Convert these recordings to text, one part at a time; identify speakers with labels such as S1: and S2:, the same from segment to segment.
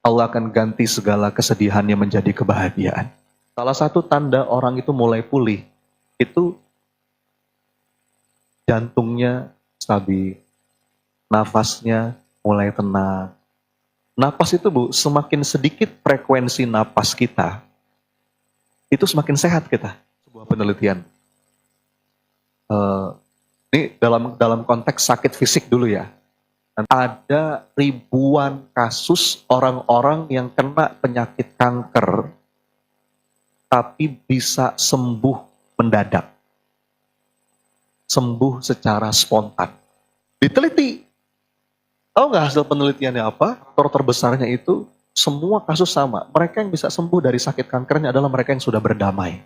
S1: Allah akan ganti segala kesedihannya menjadi kebahagiaan. Salah satu tanda orang itu mulai pulih, itu jantungnya stabil, nafasnya mulai tenang. Napas itu Bu, semakin sedikit frekuensi napas kita, itu semakin sehat kita. Sebuah penelitian. Ini dalam konteks sakit fisik dulu ya. Ada ribuan kasus orang-orang yang kena penyakit kanker, tapi bisa sembuh mendadak. Sembuh secara spontan. Diteliti. Tahu nggak hasil penelitiannya apa? Faktor terbesarnya itu semua kasus sama. Mereka yang bisa sembuh dari sakit kankernya adalah mereka yang sudah berdamai.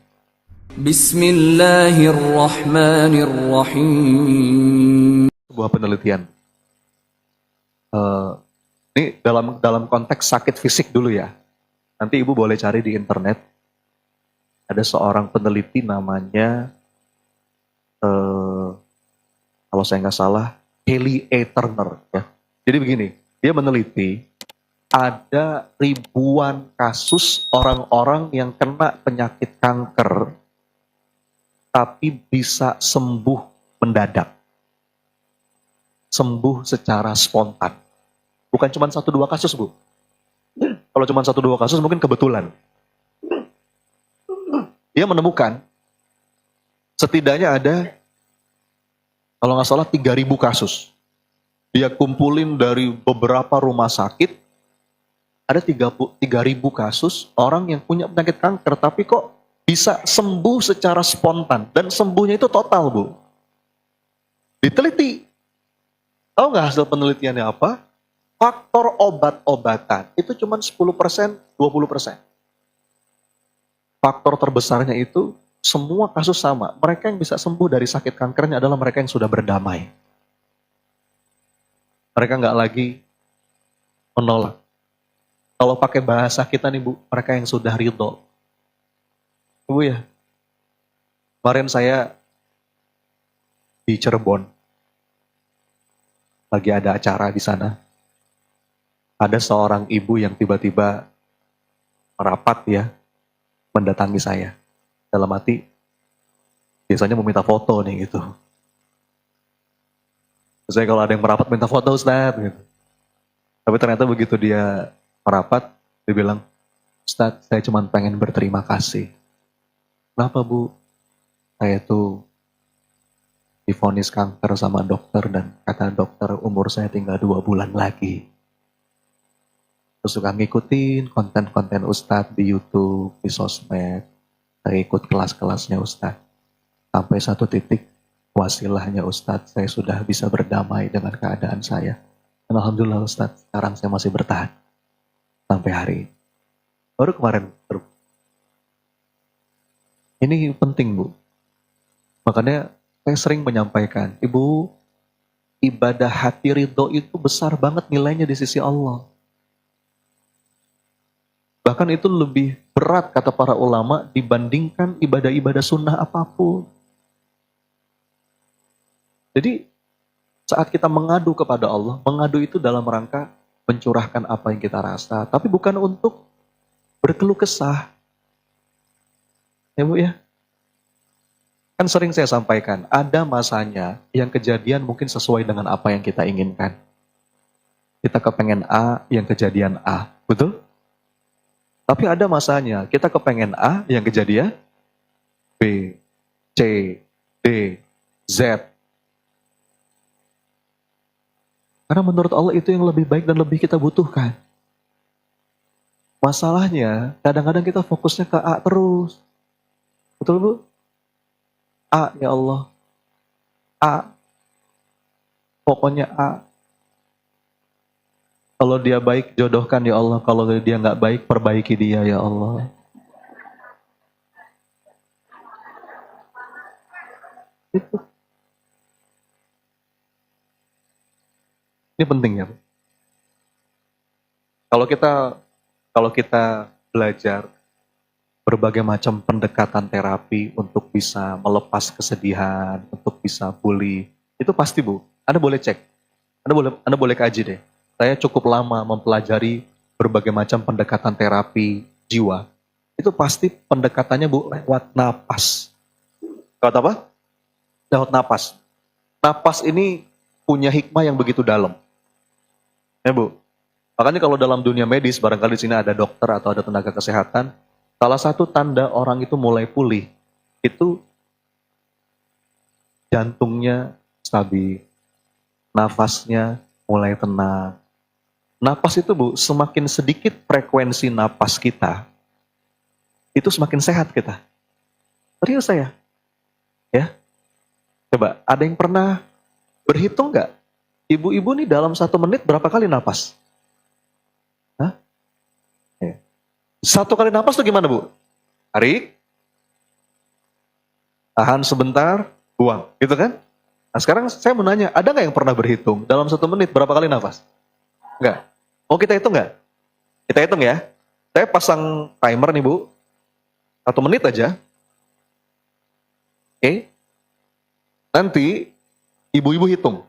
S2: Bismillahirrahmanirrahim.
S1: Sebuah penelitian. Ini dalam konteks sakit fisik dulu ya. Nanti Ibu boleh cari di internet. Ada seorang peneliti namanya, kalau saya nggak salah, Haley A. Turner. Ya. Jadi begini, dia meneliti ada ribuan kasus orang-orang yang kena penyakit kanker, tapi bisa sembuh mendadak. Sembuh secara spontan. Bukan cuma 1-2 kasus, Bu. Kalau cuma 1-2 kasus mungkin kebetulan. Dia menemukan setidaknya ada, kalau nggak salah 3.000 kasus. Dia kumpulin dari beberapa rumah sakit, ada 3.000 kasus orang yang punya penyakit kanker, tapi kok bisa sembuh secara spontan. Dan sembuhnya itu total, Bu. Diteliti. Tahu nggak hasil penelitiannya apa? Faktor obat-obatan itu cuma 10%, 20%. Faktor terbesarnya itu semua kasus sama. Mereka yang bisa sembuh dari sakit kankernya adalah mereka yang sudah berdamai. Mereka nggak lagi menolak. Kalau pakai bahasa kita nih Bu, mereka yang sudah ridho. Bu ya, kemarin saya di Cirebon, lagi ada acara di sana. Ada seorang ibu yang tiba-tiba merapat ya, mendatangi saya. Dalam hati, biasanya mau minta foto nih gitu. Saya kalau ada yang merapat minta foto Ustaz gitu. Tapi ternyata begitu dia merapat, dia bilang, Ustaz saya cuma pengen berterima kasih. Kenapa Bu? Saya tuh divonis kanker sama dokter dan kata dokter umur saya tinggal 2 bulan lagi. Terus suka ngikutin konten-konten Ustadz di YouTube, di sosmed. Saya ikut kelas-kelasnya Ustadz. Sampai satu titik, wasilahnya Ustadz, saya sudah bisa berdamai dengan keadaan saya. Dan Alhamdulillah Ustadz, sekarang saya masih bertahan. Sampai hari ini. Baru kemarin. Ini penting Bu. Makanya saya sering menyampaikan, Ibu, ibadah hati ridho itu besar banget nilainya di sisi Allah. Bahkan itu lebih berat kata para ulama dibandingkan ibadah-ibadah sunnah apapun. Jadi saat kita mengadu kepada Allah, mengadu itu dalam rangka mencurahkan apa yang kita rasa. Tapi bukan untuk berkeluh kesah. Ya Bu ya. Kan sering saya sampaikan, ada masanya yang kejadian mungkin sesuai dengan apa yang kita inginkan. Kita kepengen A, yang kejadian A. Betul? Tapi ada masanya, kita kepengen A, yang kejadian B, C, D, Z. Karena menurut Allah itu yang lebih baik dan lebih kita butuhkan. Masalahnya, kadang-kadang kita fokusnya ke A terus. Betul Bu? A, ya Allah. A. Pokoknya A. Kalau dia baik, jodohkan ya Allah. Kalau dia nggak baik, perbaiki dia ya Allah. Itu. Ini penting ya. Kalau kita belajar berbagai macam pendekatan terapi untuk bisa melepas kesedihan, untuk bisa pulih, itu pasti Bu. Anda boleh cek, Anda boleh kaji deh. Saya cukup lama mempelajari berbagai macam pendekatan terapi jiwa, itu pasti pendekatannya Bu lewat napas. Lewat apa? Lewat napas. Napas ini punya hikmah yang begitu dalam. Ya Bu. Makanya kalau dalam dunia medis, barangkali di sini ada dokter atau ada tenaga kesehatan, salah satu tanda orang itu mulai pulih, itu jantungnya stabil, nafasnya mulai tenang. Napas itu Bu, semakin sedikit frekuensi napas kita, itu semakin sehat kita. Serius saya. Ya. Coba, ada yang pernah berhitung nggak? Ibu-ibu nih dalam 1 menit berapa kali napas? Hah? Ya. 1 kali napas tuh gimana Bu? Tarik, tahan sebentar, buang. Gitu kan? Nah sekarang saya mau nanya, ada nggak yang pernah berhitung dalam 1 menit berapa kali nafas? Enggak. Mau kita hitung nggak? Kita hitung ya. Saya pasang timer nih Bu. 1 menit aja. Oke. Nanti ibu-ibu hitung.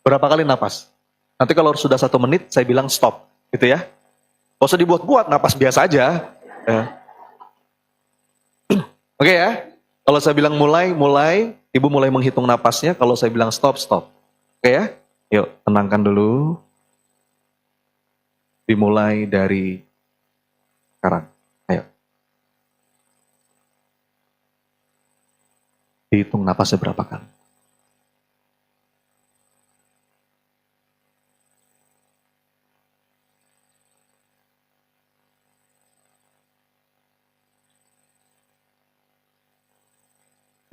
S1: Berapa kali napas. Nanti kalau sudah 1 menit saya bilang stop. Gitu ya. Gak usah dibuat-buat, napas biasa aja. Ya. Oke ya. Kalau saya bilang mulai, ibu mulai menghitung napasnya. Kalau saya bilang stop. Oke ya. Yuk, tenangkan dulu. Dimulai dari sekarang. Ayo. Dihitung napasnya berapa kali.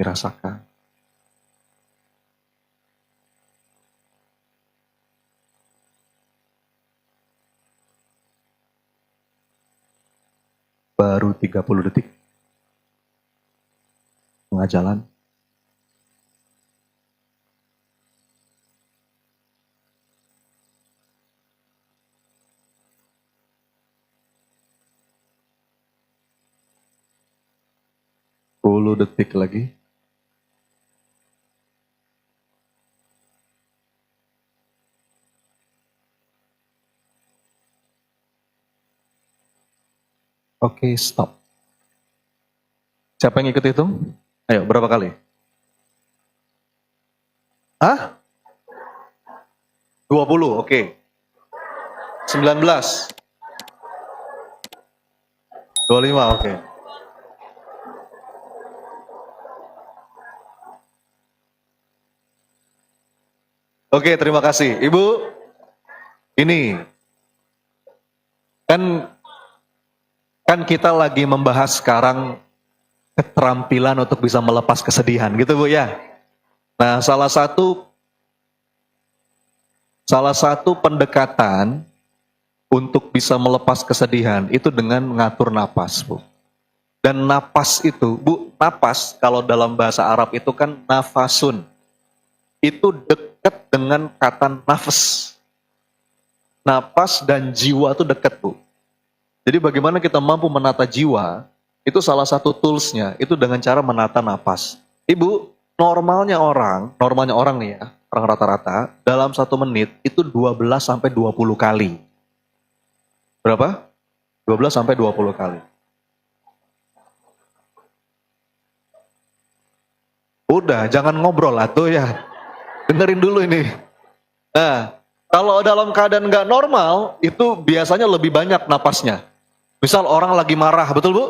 S1: Dirasakan. Baru 30 detik. Tengah jalan. Detik lagi. Oke, stop. Siapa yang ikut hitung? Ayo, berapa kali? Hah? 20, oke. 19. 25, oke. Oke, terima kasih. Ibu, ini kan kita lagi membahas sekarang keterampilan untuk bisa melepas kesedihan, gitu Bu ya. Nah, salah satu pendekatan untuk bisa melepas kesedihan itu dengan mengatur napas, Bu. Dan napas itu, Bu, napas kalau dalam bahasa Arab itu kan nafasun. Itu dekat dengan kata nafas. Napas dan jiwa itu dekat, Bu. Jadi bagaimana kita mampu menata jiwa, itu salah satu toolsnya, itu dengan cara menata napas. Ibu, normalnya orang nih ya, orang rata-rata, dalam 1 menit itu 12-20 kali. Berapa? 12-20 kali. Udah, jangan ngobrol lah tuh ya. Dengerin dulu ini. Nah, kalau dalam keadaan nggak normal, itu biasanya lebih banyak napasnya. Misal orang lagi marah, betul Bu?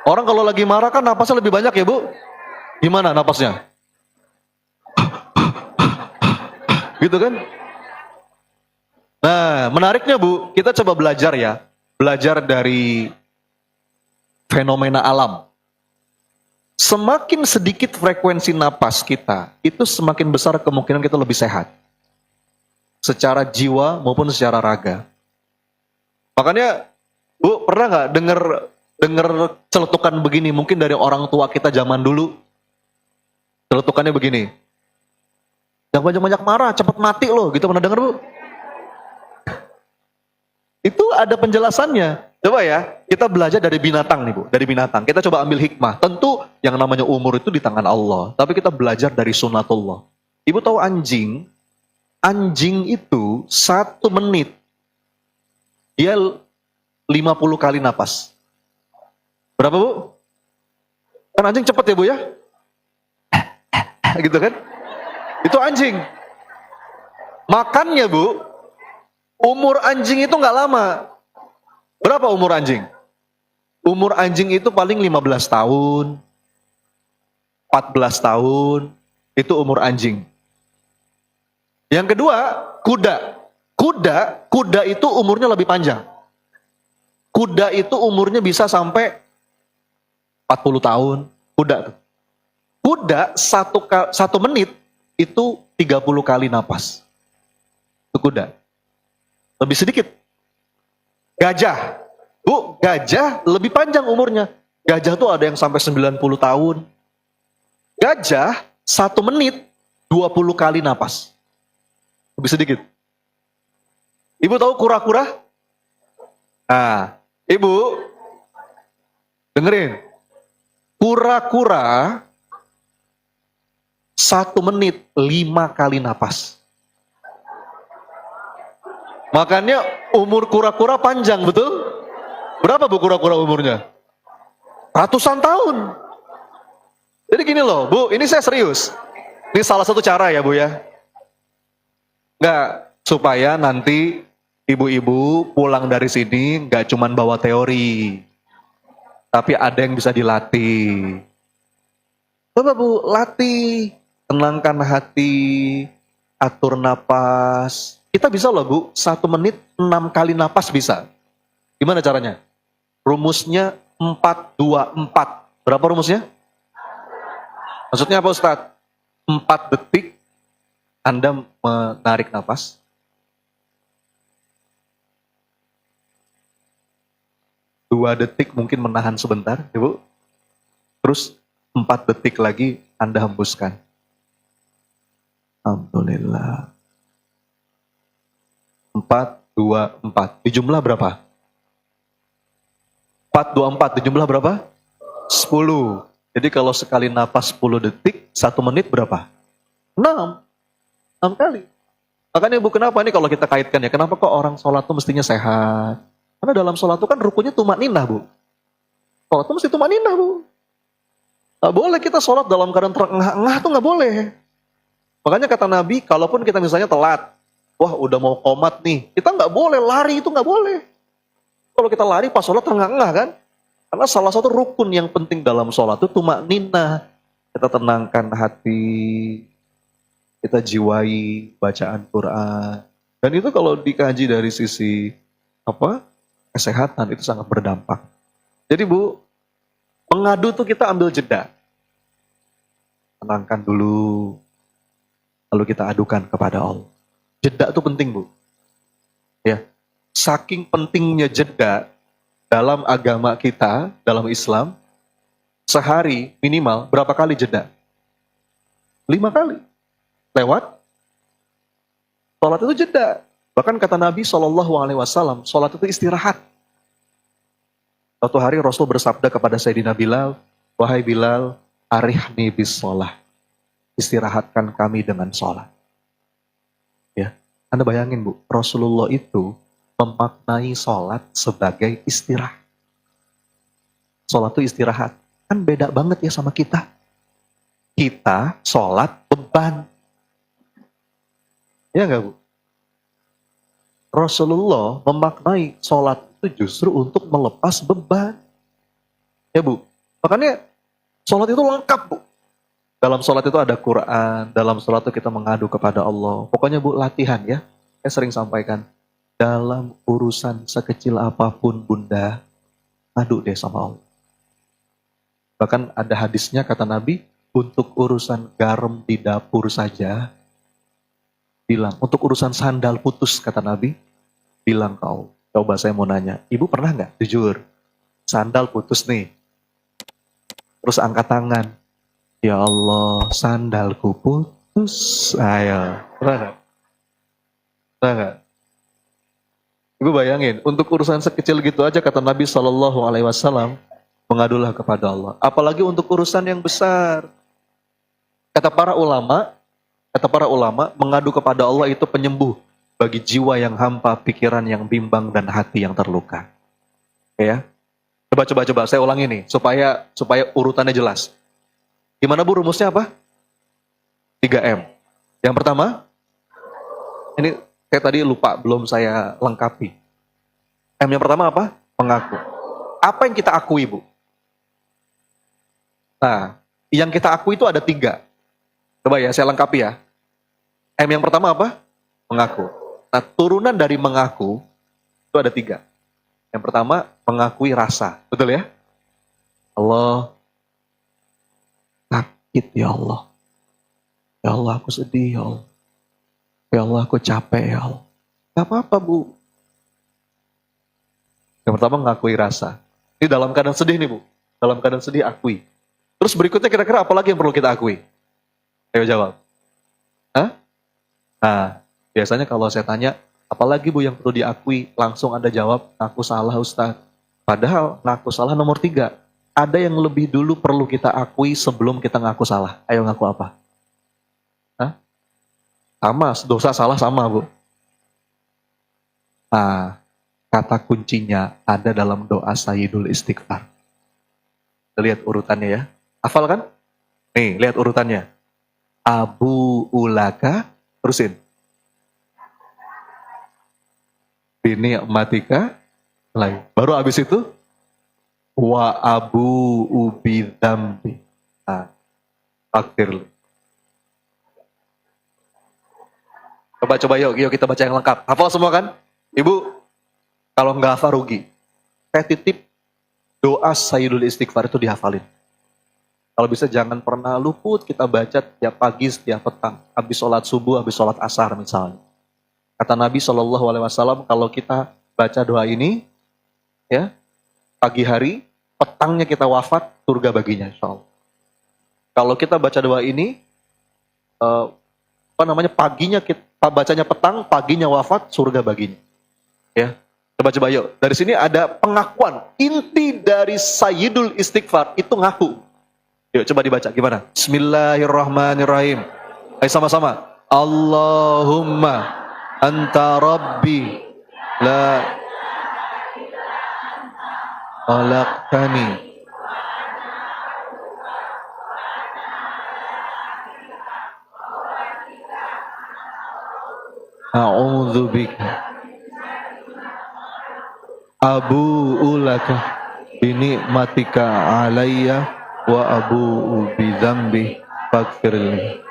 S1: Orang kalau lagi marah kan napasnya lebih banyak ya Bu? Gimana napasnya? Gitu kan? Nah, menariknya Bu, kita coba belajar ya. Belajar dari fenomena alam. Semakin sedikit frekuensi napas kita, itu semakin besar kemungkinan kita lebih sehat. Secara jiwa maupun secara raga. Makanya, Bu, pernah nggak dengar celetukan begini, mungkin dari orang tua kita zaman dulu. Celetukannya begini. Jangan banyak-banyak marah, cepat mati loh, gitu pernah dengar Bu? Itu ada penjelasannya. Coba ya, kita belajar dari binatang nih Bu, dari binatang. Kita coba ambil hikmah. Tentu yang namanya umur itu di tangan Allah, tapi kita belajar dari sunatullah. Ibu tahu anjing? Anjing itu 1 menit dia 50 kali napas. Berapa Bu? Kan anjing cepat ya Bu ya? Gitu kan? Itu anjing. Makannya Bu, umur anjing itu nggak lama. Berapa umur anjing? Umur anjing itu paling 15 tahun, 14 tahun, itu umur anjing. Yang kedua, kuda. Kuda itu umurnya lebih panjang. Kuda itu umurnya bisa sampai 40 tahun. Kuda satu menit itu 30 kali napas. Itu kuda. Lebih sedikit. Gajah. Bu, gajah lebih panjang umurnya. Gajah tuh ada yang sampai 90 tahun. Gajah 1 menit 20 kali napas. Lebih sedikit. Ibu tahu kura-kura? Nah, Ibu dengerin. Kura-kura 1 menit 5 kali napas. Makanya umur kura-kura panjang, betul? Berapa Bu kura-kura umurnya? Ratusan tahun. Jadi gini loh, Bu, ini saya serius. Ini salah satu cara ya Bu ya. Enggak, supaya nanti ibu-ibu pulang dari sini enggak cuman bawa teori. Tapi ada yang bisa dilatih. Coba Bu, latih. Tenangkan hati, atur napas. Kita bisa loh Bu, 1 menit 6 kali napas bisa. Gimana caranya? Rumusnya 4-2-4. Berapa rumusnya? Maksudnya apa Ustadz? 4 detik Anda menarik napas. 2 detik mungkin menahan sebentar, Ibu. Terus 4 detik lagi Anda hembuskan. Alhamdulillah. 4-2-4. Di jumlah berapa? 4-2-4. Di jumlah berapa? 10. Jadi kalau sekali napas 10 detik, 1 menit berapa? 6. 6 kali. Makanya Bu, kenapa nih kalau kita kaitkan ya, kenapa kok orang sholat tuh mestinya sehat? Karena dalam sholat itu kan rukunnya tumakninah Bu. Sholat itu mesti tumakninah Bu. Gak boleh kita sholat dalam keadaan terengah-engah tuh gak boleh. Makanya kata Nabi, kalaupun kita misalnya telat, wah udah mau qomat nih, kita gak boleh lari, itu gak boleh. Kalau kita lari pas sholat terengah-engah kan? Karena salah satu rukun yang penting dalam sholat itu tumakninah. Kita tenangkan hati, kita jiwai bacaan Quran. Dan itu kalau dikaji dari sisi kesehatan itu sangat berdampak. Jadi Bu, mengadu tuh kita ambil jeda. Tenangkan dulu, lalu kita adukan kepada Allah. Jeda itu penting Bu. Ya, saking pentingnya jeda dalam agama kita, dalam Islam, sehari minimal berapa kali jeda? 5 kali. Lewat sholat itu jeda. Bahkan kata Nabi SAW, sholat itu istirahat. Suatu hari Rasul bersabda kepada Sayyidina Bilal, wahai Bilal, arihni bis sholah. Istirahatkan kami dengan sholat. Ya, Anda bayangin Bu, Rasulullah itu memaknai sholat sebagai istirahat. Sholat itu istirahat. Kan beda banget ya sama kita. Kita sholat beban. Ya enggak Bu? Rasulullah memaknai sholat itu justru untuk melepas beban. Ya Bu? Makanya sholat itu lengkap Bu. Dalam sholat itu ada Quran, dalam sholat itu kita mengadu kepada Allah. Pokoknya Bu, latihan ya. Saya sering sampaikan, dalam urusan sekecil apapun Bunda, adu deh sama Allah. Bahkan ada hadisnya kata Nabi, untuk urusan garam di dapur saja, bilang, untuk urusan sandal putus kata Nabi, bilang ke Allah. Coba saya mau nanya, Ibu pernah nggak jujur, sandal putus nih, terus angkat tangan, ya Allah, sandalku putus. Ayo, pernah nggak? Pernah nggak? Ibu bayangin, untuk urusan sekecil gitu aja kata Nabi SAW, mengadulah kepada Allah. Apalagi untuk urusan yang besar. Kata para ulama, mengadu kepada Allah itu penyembuh bagi jiwa yang hampa, pikiran yang bimbang, dan hati yang terluka. Ya, coba saya ulangi nih supaya urutannya jelas. Gimana Bu rumusnya apa? 3M. Yang pertama, ini saya tadi lupa belum saya lengkapi. M yang pertama apa? Mengaku. Apa yang kita akui Bu? Nah, yang kita akui itu ada 3. Coba ya, saya lengkapi ya. M yang pertama apa? Mengaku. Nah, turunan dari mengaku itu ada 3. Yang pertama, mengakui rasa. Betul ya? Allah, sakit ya Allah. Ya Allah, aku sedih ya Allah. Ya Allah, aku capek ya Allah. Gak apa-apa Bu. Yang pertama, mengakui rasa. Ini dalam keadaan sedih nih Bu. Dalam keadaan sedih, akui. Terus berikutnya kira-kira apa lagi yang perlu kita akui? Ayo jawab. Hah? Nah, biasanya kalau saya tanya, apalagi Bu yang perlu diakui, langsung Anda jawab, aku salah Ustaz. Padahal ngaku salah nomor 3. Ada yang lebih dulu perlu kita akui sebelum kita ngaku salah. Ayo ngaku apa? Hah? Sama, dosa salah sama Bu. Nah, kata kuncinya ada dalam doa Sayyidul Istighfar. Kita lihat urutannya ya. Hafal kan? Nih, lihat urutannya. Abu ulaka, terusin. Bini matika, lagi. Baru habis itu, wa abu ubi dambi. Nah, takdir. Coba yuk kita baca yang lengkap. Hafal semua kan? Ibu, kalau nggak hafal rugi. Saya titip doa Sayyidul Istighfar itu dihafalin. Kalau bisa jangan pernah luput kita baca tiap pagi, setiap petang. Habis sholat subuh, habis sholat asar misalnya. Kata Nabi SAW, kalau kita baca doa ini, ya pagi hari, petangnya kita wafat, surga baginya insya Allah. Kalau kita baca doa ini, paginya kita bacanya petang, paginya wafat, surga baginya. Ya, coba yuk. Dari sini ada pengakuan. Inti dari Sayyidul Istighfar itu ngaku. Yuk coba dibaca gimana? Bismillahirrahmanirrahim. Ayo sama-sama. Allahumma anta rabbi la khalaqtani a'udzubika abu'u laka binikmatika alayya wa abu'u bidzambi faghfirli.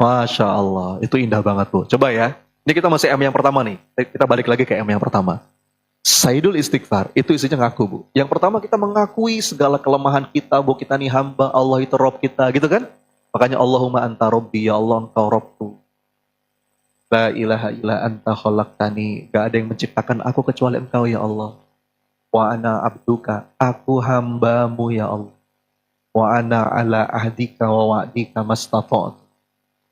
S1: Masya Allah, itu indah banget Bu. Coba ya, ini kita masih M yang pertama nih. Kita balik lagi ke M yang pertama. Sayyidul Istighfar, itu isinya ngaku Bu. Yang pertama kita mengakui segala kelemahan kita, Bu, kita nih hamba, Allah itu Rob kita, gitu kan? Makanya Allahumma anta Robbi, ya Allah engkau Robku. La ilaha illa anta khalaqtani, gak ada yang menciptakan aku kecuali engkau ya Allah. Wa ana abduka, aku hambamu ya Allah. Wa ana ala ahdika wa wa'dika mastata'tu.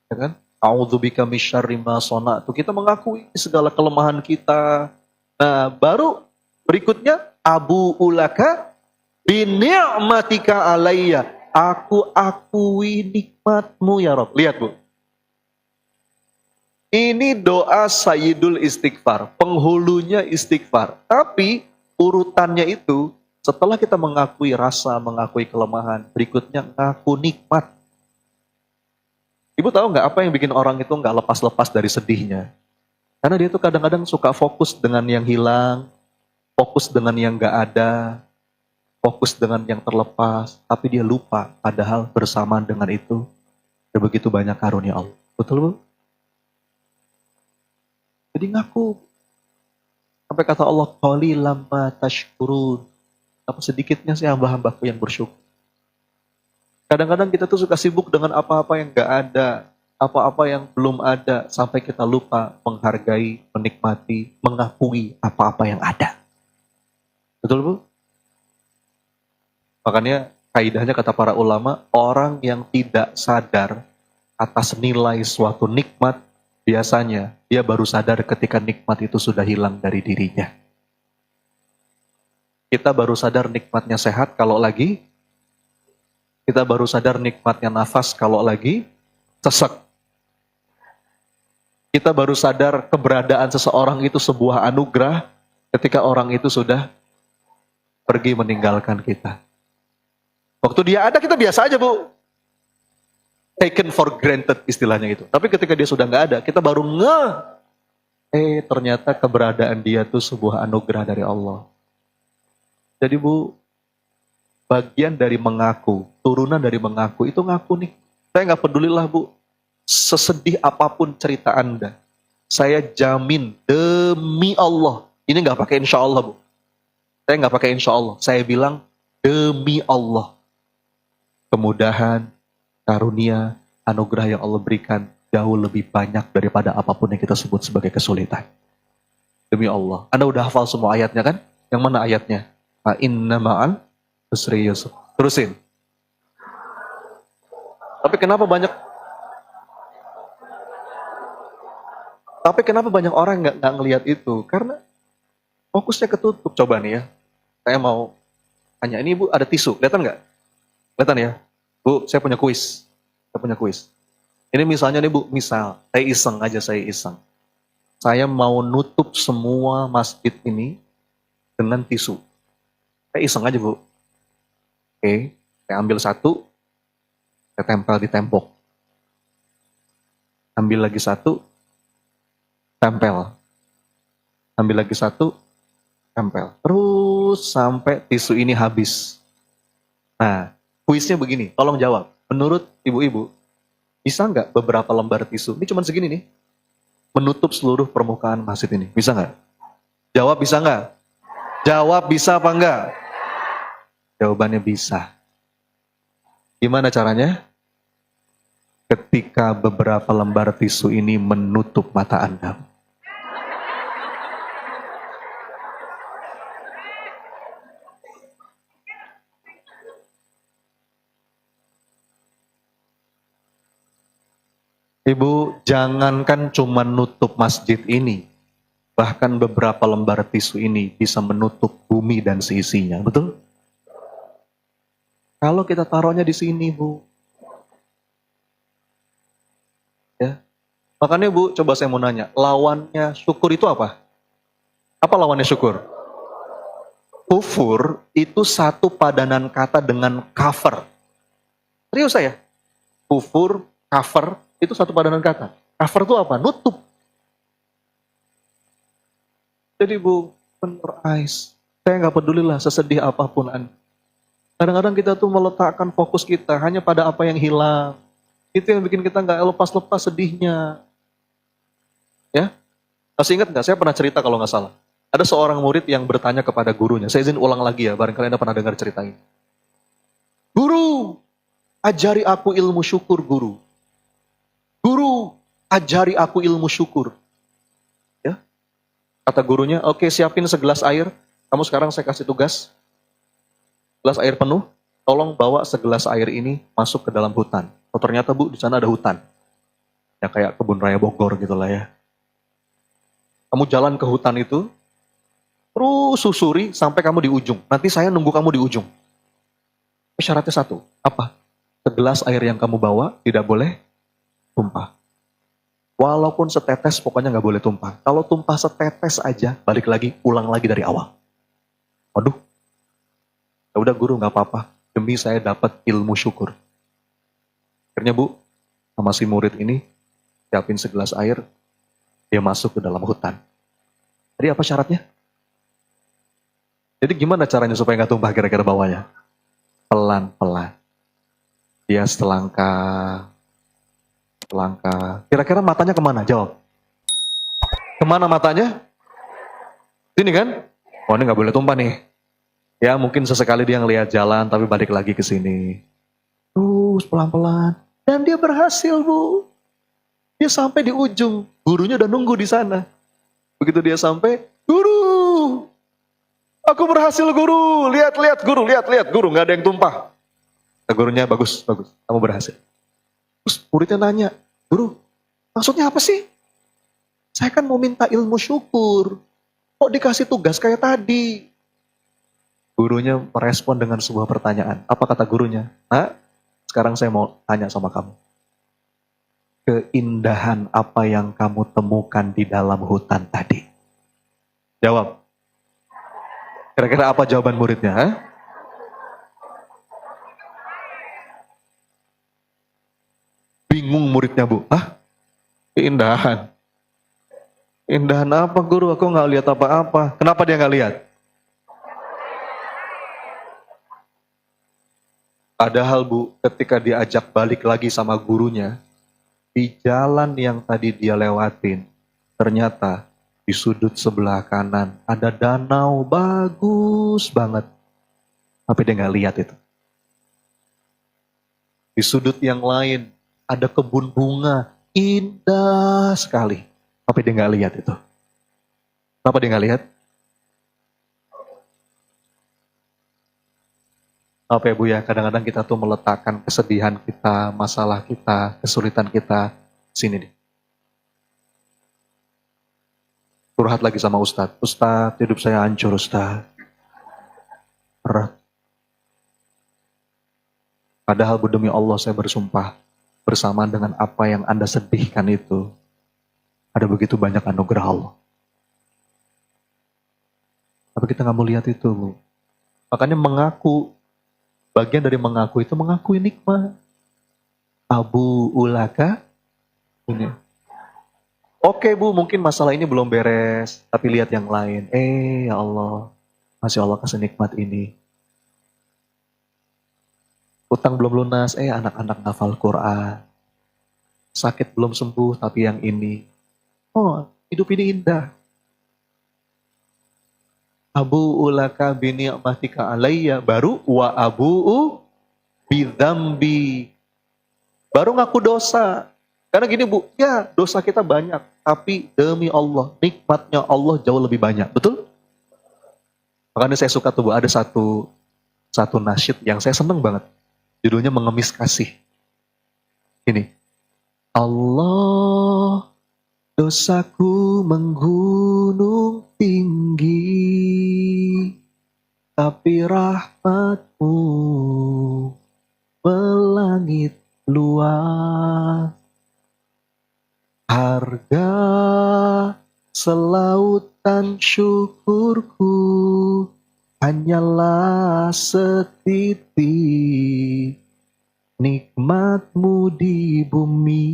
S1: Ya kan? A'udzubika misyarri ma sana'tu. Kita mengakui segala kelemahan kita. Nah, baru berikutnya abu ulaka bi ni'matika alayya. Aku akui nikmatmu ya Rabb. Lihat Bu. Ini doa Sayyidul Istighfar, penghulunya istighfar. Tapi urutannya itu setelah kita mengakui rasa, mengakui kelemahan, berikutnya ngaku nikmat. Ibu tahu nggak apa yang bikin orang itu nggak lepas-lepas dari sedihnya? Karena dia tuh kadang-kadang suka fokus dengan yang hilang, fokus dengan yang nggak ada, fokus dengan yang terlepas, tapi dia lupa padahal bersamaan dengan itu ada begitu banyak karunia Allah. Betul Bu? Jadi ngaku. Sampai kata Allah, qalilan ma tashkurun. Apa sedikitnya sih hamba-hambaku yang bersyukur. Kadang-kadang kita tuh suka sibuk dengan apa-apa yang gak ada, apa-apa yang belum ada, sampai kita lupa menghargai, menikmati, mengakui apa-apa yang ada. Betul Bu? Makanya kaidahnya kata para ulama, orang yang tidak sadar atas nilai suatu nikmat, biasanya dia baru sadar ketika nikmat itu sudah hilang dari dirinya. Kita baru sadar nikmatnya sehat kalau lagi, kita baru sadar nikmatnya nafas kalau lagi sesek. Kita baru sadar keberadaan seseorang itu sebuah anugerah ketika orang itu sudah pergi meninggalkan kita. Waktu dia ada kita biasa aja, Bu. Taken for granted istilahnya gitu. Tapi ketika dia sudah nggak ada, kita baru ternyata keberadaan dia itu sebuah anugerah dari Allah. Jadi Bu, bagian dari mengaku, turunan dari mengaku, itu ngaku nih. Saya nggak pedulilah Bu, sesedih apapun cerita Anda. Saya jamin demi Allah, ini nggak pakai insya Allah Bu. Saya nggak pakai insya Allah, saya bilang demi Allah. Kemudahan, karunia, anugerah yang Allah berikan jauh lebih banyak daripada apapun yang kita sebut sebagai kesulitan. Demi Allah. Anda udah hafal semua ayatnya kan? Yang mana ayatnya? Inna ma'al usri yusra. Terusin. Tapi kenapa banyak orang nggak ngelihat itu? Karena fokusnya ketutup. Coba nih ya. Saya mau tanya, ini Bu ada tisu, kelihatan nggak? Kelihatan ya? Bu, saya punya kuis. Ini misalnya nih Bu, saya iseng. Saya mau nutup semua masjid ini dengan tisu. Saya iseng aja Bu. Oke, saya ambil satu, saya tempel di tembok. Ambil lagi satu, tempel. Ambil lagi satu, tempel. Terus sampai tisu ini habis. Nah, kuisnya begini, tolong jawab. Menurut ibu-ibu, bisa nggak beberapa lembar tisu, ini cuma segini nih, menutup seluruh permukaan masjid ini? Bisa nggak? Jawab bisa nggak? Jawab bisa apa enggak? Jawabannya bisa. Gimana caranya? Ketika beberapa lembar tisu ini menutup mata Anda. Ibu, jangankan cuma nutup masjid ini, bahkan beberapa lembar tisu ini bisa menutup bumi dan seisinya, betul? Kalau kita taruhnya di sini, Bu. Ya. Makanya Bu, coba saya mau nanya, lawannya syukur itu apa? Apa lawannya syukur? Kufur itu satu padanan kata dengan cover. Serius saya? Kufur, cover, itu satu padanan kata. Cover itu apa? Nutup. Jadi Bu, bener Ais, saya nggak pedulilah sesedih apapun Anda. Kadang-kadang kita tuh meletakkan fokus kita hanya pada apa yang hilang. Itu yang bikin kita nggak lepas-lepas sedihnya. Ya, masih ingat nggak? Saya pernah cerita kalau nggak salah. Ada seorang murid yang bertanya kepada gurunya. Saya izin ulang lagi ya, barangkali Anda pernah dengar cerita ini. Guru, ajari aku ilmu syukur, Guru. Guru, ajari aku ilmu syukur. Ya, kata gurunya, oke, siapin segelas air. Kamu sekarang saya kasih tugas. Gelas air penuh, tolong bawa segelas air ini masuk ke dalam hutan. Oh ternyata Bu, di sana ada hutan. Ya kayak kebun raya Bogor gitu lah ya. Kamu jalan ke hutan itu, terus susuri sampai kamu di ujung. Nanti saya nunggu kamu di ujung. Syaratnya satu, apa? Segelas air yang kamu bawa tidak boleh tumpah. Walaupun setetes, pokoknya nggak boleh tumpah. Kalau tumpah setetes aja, balik lagi, ulang lagi dari awal. Waduh, ya udah guru nggak apa-apa. Demi saya dapat ilmu syukur. Akhirnya Bu, sama si murid ini, siapin segelas air, dia masuk ke dalam hutan. Jadi apa syaratnya? Jadi gimana caranya supaya nggak tumpah kira-kira bawahnya? Pelan-pelan. Dia selangkah. Kira-kira matanya kemana? Jawab. Kemana matanya? Sini kan? Oh ini nggak boleh tumpah nih. Ya mungkin sesekali dia ngelihat jalan tapi balik lagi ke sini. Terus pelan-pelan. Dan dia berhasil Bu. Dia sampai di ujung. Gurunya udah nunggu di sana. Begitu dia sampai, Guru! Aku berhasil Guru. Lihat Guru, lihat Guru. Nggak ada yang tumpah. Nah, gurunya bagus. Kamu berhasil. Terus muridnya nanya, Guru, maksudnya apa sih? Saya kan mau minta ilmu syukur. Kok dikasih tugas kayak tadi? Gurunya merespon dengan sebuah pertanyaan. Apa kata gurunya? Nah, sekarang saya mau tanya sama kamu. keindahan apa yang kamu temukan di dalam hutan tadi? Jawab. Kira-kira apa jawaban muridnya? Ha? Bingung muridnya, Bu. Ah, keindahan. Keindahan apa, guru? Aku nggak lihat apa-apa. Kenapa dia nggak lihat? Padahal, Bu, ketika diajak balik lagi sama gurunya, di jalan yang tadi dia lewatin, ternyata di sudut sebelah kanan ada danau bagus banget. Tapi dia nggak lihat itu. Di sudut yang lain ada kebun bunga indah sekali. Tapi dia nggak lihat itu. Kenapa dia nggak lihat? Apa ya, Bu, ya, kadang-kadang kita tuh meletakkan kesedihan kita, masalah kita, kesulitan kita sini nih. Curhat lagi sama Ustadz. Ustadz, hidup saya hancur, Ustadz. Berat. Padahal, Bu, demi Allah saya bersumpah, bersamaan dengan apa yang Anda sedihkan itu, ada begitu banyak anugerah Allah. Tapi kita nggak mau lihat itu, Bu. Makanya mengaku, bagian dari mengaku itu mengakui nikmat. Abu ulaka ini. Oke, Bu, mungkin masalah ini belum beres, tapi lihat yang lain. Ya Allah, Masya Allah kasih nikmat ini. Utang belum lunas, anak-anak hafal Quran. Sakit belum sembuh, tapi yang ini. Oh, hidup ini indah. Abu ulaka bini'matika alayya, baru wa abu'u bidhambi. Baru ngaku dosa. Karena gini, Bu, ya dosa kita banyak, tapi demi Allah, nikmatnya Allah jauh lebih banyak. Betul? Makanya saya suka tuh, Bu, ada satu nasyid yang saya seneng banget. Judulnya Mengemis Kasih. Ini. Allah, dosaku menggunung tinggi, tapi rahmatmu melangit luas. Harga selautan syukurku hanyalah setitik nikmatmu di bumi.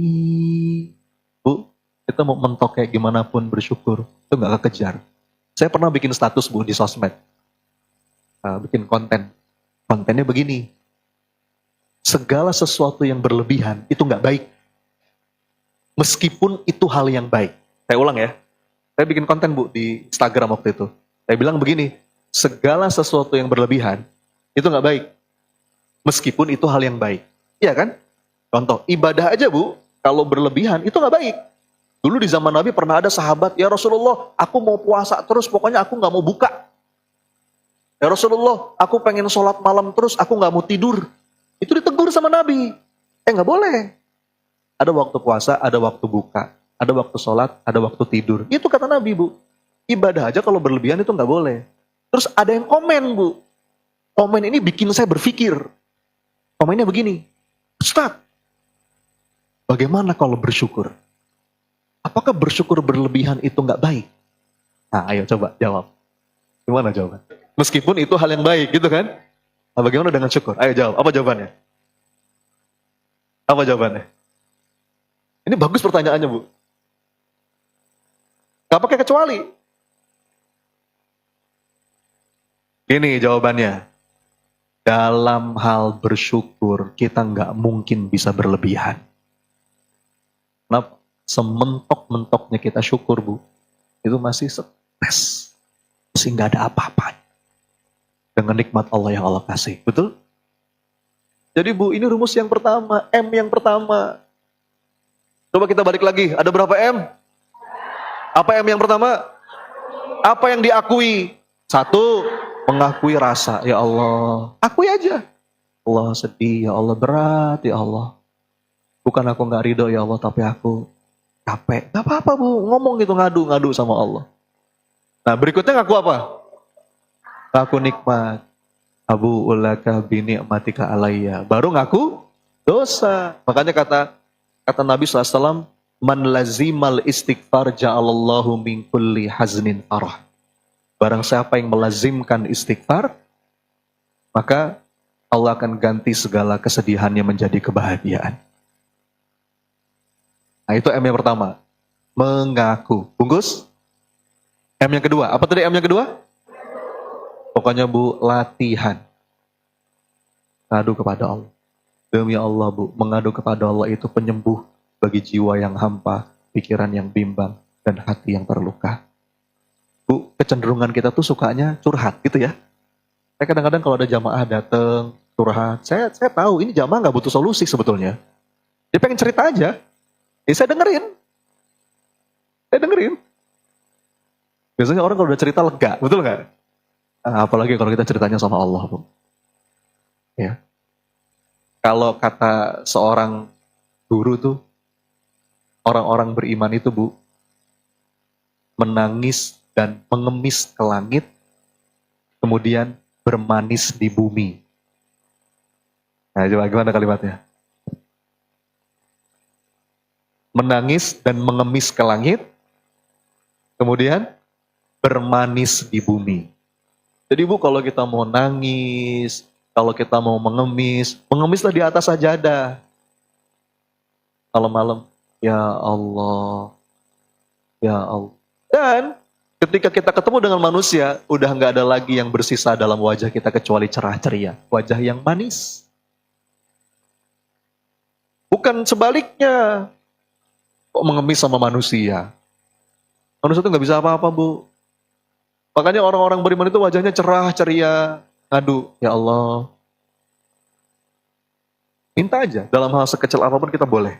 S1: Bu, kita mau mentok kayak gimana pun bersyukur, itu gak kekejar. Saya pernah bikin status, Bu, di sosmed. Bikin konten. Kontennya begini. Segala sesuatu yang berlebihan itu gak baik. Meskipun itu hal yang baik. Saya ulang ya. Saya bikin konten, Bu, di Instagram waktu itu. Saya bilang begini. Segala sesuatu yang berlebihan itu gak baik. Meskipun itu hal yang baik. Iya kan? Contoh, ibadah aja, Bu, kalau berlebihan itu gak baik. Dulu di zaman Nabi pernah ada sahabat, ya Rasulullah, aku mau puasa terus, pokoknya aku gak mau buka. Ya Rasulullah, aku pengen sholat malam terus, aku gak mau tidur. Itu ditegur sama Nabi. Gak boleh. Ada waktu puasa, ada waktu buka. Ada waktu sholat, ada waktu tidur. Itu kata Nabi, Bu. Ibadah aja kalau berlebihan itu gak boleh. Terus ada yang komen, Bu. Komen ini bikin saya berpikir. Komennya begini. Ustaz, bagaimana kalau bersyukur? Apakah bersyukur berlebihan itu nggak baik? Nah, ayo coba jawab. Gimana jawaban? Meskipun itu hal yang baik, gitu kan? Nah, bagaimana dengan syukur? Ayo jawab. Apa jawabannya? Apa jawabannya? Ini bagus pertanyaannya, Bu. Gak pakai kecuali. Ini jawabannya. Dalam hal bersyukur, kita nggak mungkin bisa berlebihan. Kenapa? Sementok-mentoknya kita syukur, Bu, itu masih stres. Masih nggak ada apa-apa dengan nikmat Allah yang Allah kasih. Betul? Jadi, Bu, ini rumus yang pertama, M yang pertama. Coba kita balik lagi, ada berapa M? Apa M yang pertama? Apa yang diakui? Satu, mengakui rasa. Ya Allah, akui aja. Allah sedih, ya Allah berat, ya Allah. Bukan aku gak ridho, ya Allah, tapi aku capek. Gak apa-apa, Bu, ngomong gitu, ngadu sama Allah. Nah, berikutnya ngaku apa? Ngaku nikmat. Abu ulaka bini'matika alayya. Baru ngaku dosa. Makanya kata Kata Nabi SAW, man lazimal istighfar ja'alallahu min kulli haznin farah. Barang siapa yang melazimkan istighfar, maka Allah akan ganti segala kesedihannya menjadi kebahagiaan. Nah itu M yang pertama. Mengaku. Bungkus? M yang kedua. Apa tadi M yang kedua? Pokoknya Bu, latihan. Ngadu kepada Allah. Demi Allah Bu, mengadu kepada Allah itu penyembuh bagi jiwa yang hampa, pikiran yang bimbang, dan hati yang terluka. Bu, kecenderungan kita tuh sukanya curhat gitu ya. Saya kadang-kadang kalau ada jamaah datang curhat, saya tahu ini jamaah nggak butuh solusi sebetulnya. Dia pengen cerita aja. Saya dengerin. Biasanya orang kalau udah cerita lega, betul nggak? Nah, apalagi kalau kita ceritanya sama Allah, Bu. Ya. Kalau kata seorang guru tuh, orang-orang beriman itu Bu, menangis dan mengemis ke langit, kemudian bermanis di bumi. Nah, coba gimana kalimatnya? Menangis dan mengemis ke langit, kemudian bermanis di bumi. Jadi Bu, kalau kita mau nangis, kalau kita mau mengemislah di atas sajadah. Malam-malam, ya Allah, ya Allah. Dan ketika kita ketemu dengan manusia, udah nggak ada lagi yang bersisa dalam wajah kita kecuali cerah ceria, wajah yang manis. Bukan sebaliknya, kok mengemis sama manusia. Manusia itu nggak bisa apa-apa Bu. Makanya orang-orang beriman itu wajahnya cerah ceria, ngadu, ya Allah. Minta aja, dalam hal sekecil apapun kita boleh.